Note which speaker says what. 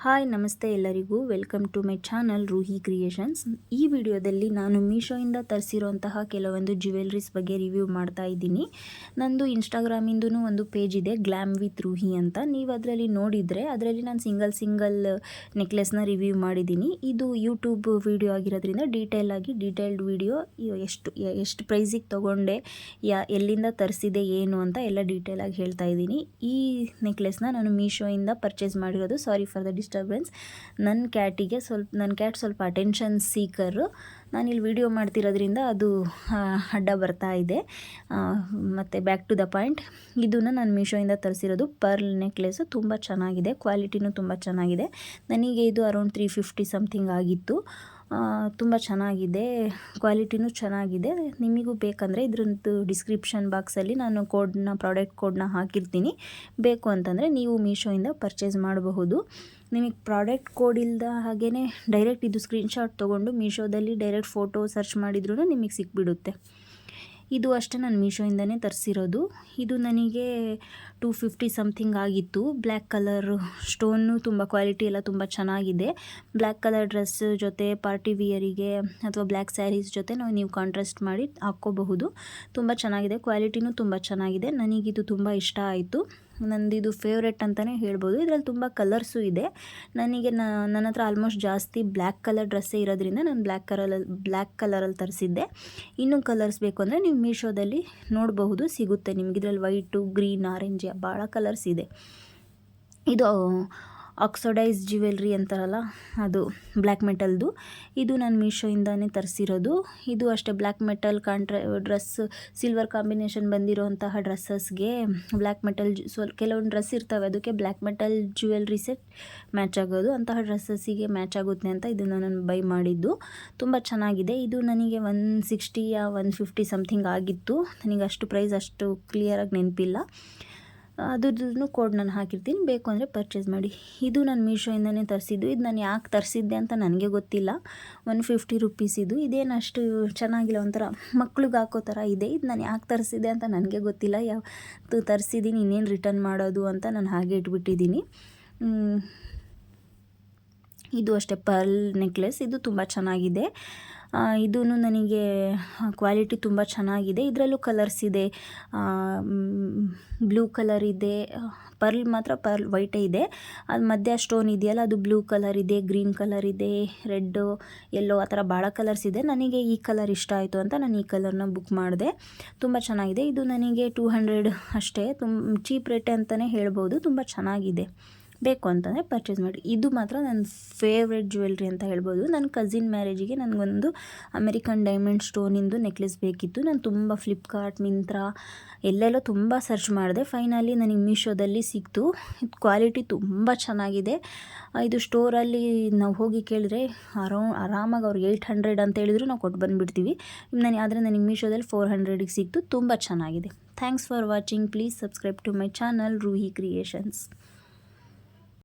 Speaker 1: Hi ನಮಸ್ತೆ ಎಲ್ಲರಿಗೂ welcome to my channel Roohi creations. ಈ ವಿಡಿಯೋದಲ್ಲಿ ನಾನು ಮೀಶೋಯಿಂದ ತರಿಸಿರೋಂತಹ ಕೆಲವೊಂದು ಜ್ಯುವೆಲ್ರೀಸ್ ಬಗ್ಗೆ ರಿವ್ಯೂ ಮಾಡ್ತಾ ಇದ್ದೀನಿ. ನಂದು ಇನ್ಸ್ಟಾಗ್ರಾಮಿಂದೂ ಒಂದು ಪೇಜ್ ಇದೆ, ಗ್ಲ್ಯಾಮ್ ವಿತ್ ರೂಹಿ ಅಂತ. ನೀವು ಅದರಲ್ಲಿ ನೋಡಿದರೆ ಅದರಲ್ಲಿ ನಾನು ಸಿಂಗಲ್ ನೆಕ್ಲೆಸ್ನ ರಿವ್ಯೂ ಮಾಡಿದ್ದೀನಿ. ಇದು ಯೂಟ್ಯೂಬ್ ವಿಡಿಯೋ ಆಗಿರೋದ್ರಿಂದ ಡೀಟೇಲ್ಡ್ ವಿಡಿಯೋ, ಎಷ್ಟು ಪ್ರೈಸಿಗೆ ತೊಗೊಂಡೆ, ಎಲ್ಲಿಂದ ತರಿಸಿದೆ ಏನು ಅಂತ ಎಲ್ಲ ಡೀಟೇಲಾಗಿ ಹೇಳ್ತಾ ಇದ್ದೀನಿ. ಈ ನೆಕ್ಲೆಸ್ನ ನಾನು ಮೀಶೋಯಿಂದ ಪರ್ಚೇಸ್ ಮಾಡಿರೋದು. Sorry for the disturbance. ನನ್ನ ಕ್ಯಾಟ್ ಸ್ವಲ್ಪ ಅಟೆನ್ಷನ್ ಸೀಕರು. ನಾನಿಲ್ಲಿ ವಿಡಿಯೋ ಮಾಡ್ತಿರೋದ್ರಿಂದ ಅದು ಅಡ್ಡ ಬರ್ತಾ ಇದೆ. ಮತ್ತು ಬ್ಯಾಕ್ ಟು ದ ಪಾಯಿಂಟ್, ಇದನ್ನು ನಾನು ಮೀಶೋಯಿಂದ ತರಿಸಿರೋದು. ಪರ್ಲ್ ನೆಕ್ಲೆಸು ತುಂಬ ಚೆನ್ನಾಗಿದೆ, ಕ್ವಾಲಿಟಿನೂ ತುಂಬ ಚೆನ್ನಾಗಿದೆ. ನನಗೆ ಇದು ಅರೌಂಡ್ 350 ಸಮಥಿಂಗ್ ಆಗಿತ್ತು. ತುಂಬ ಚೆನ್ನಾಗಿದೆ, ಕ್ವಾಲಿಟಿನೂ ಚೆನ್ನಾಗಿದೆ. ನಿಮಗೂ ಬೇಕಂದರೆ ಇದ್ರದ್ದು ಡಿಸ್ಕ್ರಿಪ್ಷನ್ ಬಾಕ್ಸಲ್ಲಿ ನಾನು ಪ್ರಾಡಕ್ಟ್ ಕೋಡ್ನ ಹಾಕಿರ್ತೀನಿ. ಬೇಕು ಅಂತಂದರೆ ನೀವು ಮೀಶೋಯಿಂದ ಪರ್ಚೇಸ್ ಮಾಡಬಹುದು. ನಿಮಗೆ ಪ್ರಾಡಕ್ಟ್ ಕೋಡ್ ಇಲ್ಲದ ಹಾಗೇ ಡೈರೆಕ್ಟ್ ಇದು ಸ್ಕ್ರೀನ್ಶಾಟ್ ತೊಗೊಂಡು ಮೀಶೋದಲ್ಲಿ ಡೈರೆಕ್ಟ್ ಫೋಟೋ ಸರ್ಚ್ ಮಾಡಿದ್ರೂ ನಿಮಗೆ ಸಿಕ್ಬಿಡುತ್ತೆ. ಇದು ಅಷ್ಟೇ ನಾನು ಮೀಶೋಯಿಂದನೇ ತರಿಸಿರೋದು. ಇದು ನನಗೆ 250 ಸಮಥಿಂಗ್ ಆಗಿತ್ತು. ಬ್ಲ್ಯಾಕ್ ಕಲರ್ ಸ್ಟೋನು ತುಂಬ ಕ್ವಾಲಿಟಿ ಎಲ್ಲ ತುಂಬ ಚೆನ್ನಾಗಿದೆ. ಬ್ಲ್ಯಾಕ್ ಕಲರ್ ಡ್ರೆಸ್ ಜೊತೆ ಪಾರ್ಟಿ ವಿಯರಿಗೆ ಅಥವಾ ಬ್ಲ್ಯಾಕ್ ಸ್ಯಾರೀಸ್ ಜೊತೆ ನೀವು ಕಾಂಟ್ರಾಸ್ಟ್ ಮಾಡಿ ಹಾಕ್ಕೋಬಹುದು. ತುಂಬ ಚೆನ್ನಾಗಿದೆ, ಕ್ವಾಲಿಟಿನೂ ತುಂಬ ಚೆನ್ನಾಗಿದೆ. ನನಗಿದು ತುಂಬ ಇಷ್ಟ ಆಯಿತು. ನಂದಿದು ಫೇವ್ರೆಟ್ ಅಂತಲೇ ಹೇಳ್ಬೋದು. ಇದರಲ್ಲಿ ತುಂಬ ಕಲರ್ಸು ಇದೆ. ನನ್ನ ಹತ್ರ ಆಲ್ಮೋಸ್ಟ್ ಜಾಸ್ತಿ ಬ್ಲ್ಯಾಕ್ ಕಲರ್ ಡ್ರೆಸ್ಸೇ ಇರೋದ್ರಿಂದ ನಾನು ಬ್ಲ್ಯಾಕ್ ಕಲರಲ್ಲಿ ತರಿಸಿದ್ದೆ. ಇನ್ನೂ ಕಲರ್ಸ್ ಬೇಕು ಅಂದರೆ ನೀವು ಮೀಶೋದಲ್ಲಿ ನೋಡಬಹುದು, ಸಿಗುತ್ತೆ ನಿಮಗೆ. ಇದರಲ್ಲಿ ವೈಟು, ಗ್ರೀನ್, ಆರೆಂಜ್ ಭಾಳ ಕಲರ್ಸ್ ಇದೆ. ಇದು ಆಕ್ಸೋಡೈಸ್ ಜ್ಯುವೆಲ್ರಿ ಅಂತಾರಲ್ಲ, ಅದು ಬ್ಲ್ಯಾಕ್ ಮೆಟಲ್ದು. ಇದು ನಾನು ಮೀಶೋಯಿಂದನೇ ತರಿಸಿರೋದು. ಇದು ಅಷ್ಟೇ black metal dress, silver combination ಬಂದಿರೋಂತಹ ಡ್ರೆಸ್ಸಸ್ಗೆ ಬ್ಲ್ಯಾಕ್ ಮೆಟಲ್ ಕೆಲವೊಂದು ಡ್ರೆಸ್ ಇರ್ತವೆ, ಅದಕ್ಕೆ black metal jewellery set match ಆಗೋದು. ಅಂತಹ ಡ್ರೆಸ್ಸಸ್ಸಿಗೆ ಮ್ಯಾಚ್ ಆಗುತ್ತೆ ಅಂತ ಇದನ್ನು ನಾನು ಬೈ ಮಾಡಿದ್ದು. ತುಂಬ ಚೆನ್ನಾಗಿದೆ. ಇದು ನನಗೆ 160 150 ಸಮಥಿಂಗ್ ಆಗಿತ್ತು. ನನಗೆ ಅಷ್ಟು ಪ್ರೈಸ್ ಅಷ್ಟು ಕ್ಲಿಯರಾಗಿ ನೆನಪಿಲ್ಲ. ಅದ್ರದ್ದು ಕೋಡ್ ನಾನು ಹಾಕಿರ್ತೀನಿ, ಬೇಕು ಅಂದರೆ ಪರ್ಚೇಸ್ ಮಾಡಿ. ಇದು ನಾನು ಮೀಶೋಯಿಂದನೇ ತರಿಸಿದ್ದು. ಇದು ನಾನು ಯಾಕೆ ತರಿಸಿದ್ದೆ ಅಂತ ನನಗೆ ಗೊತ್ತಿಲ್ಲ. 150 ರುಪೀಸ್ ಇದು. ಇದೇನು ಅಷ್ಟು ಚೆನ್ನಾಗಿಲ್ಲ, ಒಂಥರ ಮಕ್ಳಿಗೆ ಹಾಕೋ ಥರ ಇದೆ. ಇದು ನಾನು ಯಾಕೆ ತರಿಸಿದ್ದೆ ಅಂತ ನನಗೆ ಗೊತ್ತಿಲ್ಲ. ಯಾವತ್ತು ತರಿಸಿದ್ದೀನಿ, ಇನ್ನೇನು ರಿಟರ್ನ್ ಮಾಡೋದು ಅಂತ ನಾನು ಹಾಗೆ ಇಟ್ಬಿಟ್ಟಿದ್ದೀನಿ. ಇದು ಅಷ್ಟೇ ಪರ್ಲ್ ನೆಕ್ಲೆಸ್. ಇದು ತುಂಬ ಚೆನ್ನಾಗಿದೆ. ಇದೂ ನನಗೆ ಕ್ವಾಲಿಟಿ ತುಂಬ ಚೆನ್ನಾಗಿದೆ. ಇದರಲ್ಲೂ ಕಲರ್ಸ್ ಇದೆ, ಬ್ಲೂ ಕಲರ್ ಇದೆ. ಪರ್ಲ್ ವೈಟೇ ಇದೆ. ಅದು ಮಧ್ಯ ಸ್ಟೋನ್ ಇದೆಯಲ್ಲ, ಅದು ಬ್ಲೂ ಕಲರ್ ಇದೆ, ಗ್ರೀನ್ ಕಲರ್ ಇದೆ, ರೆಡ್ಡು, ಯೆಲ್ಲೋ, ಆ ಥರ ಭಾಳ ಕಲರ್ಸ್ ಇದೆ. ನನಗೆ ಈ ಕಲರ್ ಇಷ್ಟ ಆಯಿತು ಅಂತ ನಾನು ಈ ಕಲರ್ನ ಬುಕ್ ಮಾಡಿದೆ. ತುಂಬ ಚೆನ್ನಾಗಿದೆ. ಇದು ನನಗೆ 200 ಅಷ್ಟೇ, ಚೀಪ್ ರೇಟೇ ಅಂತಲೇ ಹೇಳ್ಬೋದು. ತುಂಬ ಚೆನ್ನಾಗಿದೆ. ಬೇಕು ಅಂತಂದರೆ ಪರ್ಚೇಸ್ ಮಾಡಿ. ಇದು ಮಾತ್ರ ನನ್ನ ಫೇವ್ರೆಟ್ ಜ್ಯುವೆಲ್ರಿ ಅಂತ ಹೇಳ್ಬೋದು. ನನ್ನ ಕಸಿನ್ ಮ್ಯಾರೇಜಿಗೆ ನನಗೊಂದು ಅಮೆರಿಕನ್ ಡೈಮಂಡ್ ಸ್ಟೋನಿಂದು ನೆಕ್ಲೆಸ್ ಬೇಕಿತ್ತು. ನಾನು ತುಂಬ ಫ್ಲಿಪ್ಕಾರ್ಟ್, ಮಿಂತ್ರಾ ಎಲ್ಲೆಲ್ಲೋ ತುಂಬ ಸರ್ಚ್ ಮಾಡಿದೆ. ಫೈನಲಿ ನನಗೆ ಮೀಶೋದಲ್ಲಿ ಸಿಕ್ತು. ಇದು ಕ್ವಾಲಿಟಿ ತುಂಬ ಚೆನ್ನಾಗಿದೆ. ಇದು ಸ್ಟೋರಲ್ಲಿ ನಾವು ಹೋಗಿ ಕೇಳಿದ್ರೆ ಆರಾಮಾಗಿ ಅವ್ರು 800 ಅಂತ ಹೇಳಿದ್ರು ನಾವು ಕೊಟ್ಟು ಬಂದುಬಿಡ್ತೀವಿ. ಆದರೆ ನನಗೆ ಮೀಶೋದಲ್ಲಿ 400ಗೆ ಸಿಕ್ತು. ತುಂಬ ಚೆನ್ನಾಗಿದೆ. Thanks for watching. Please subscribe to my channel Roohi creations.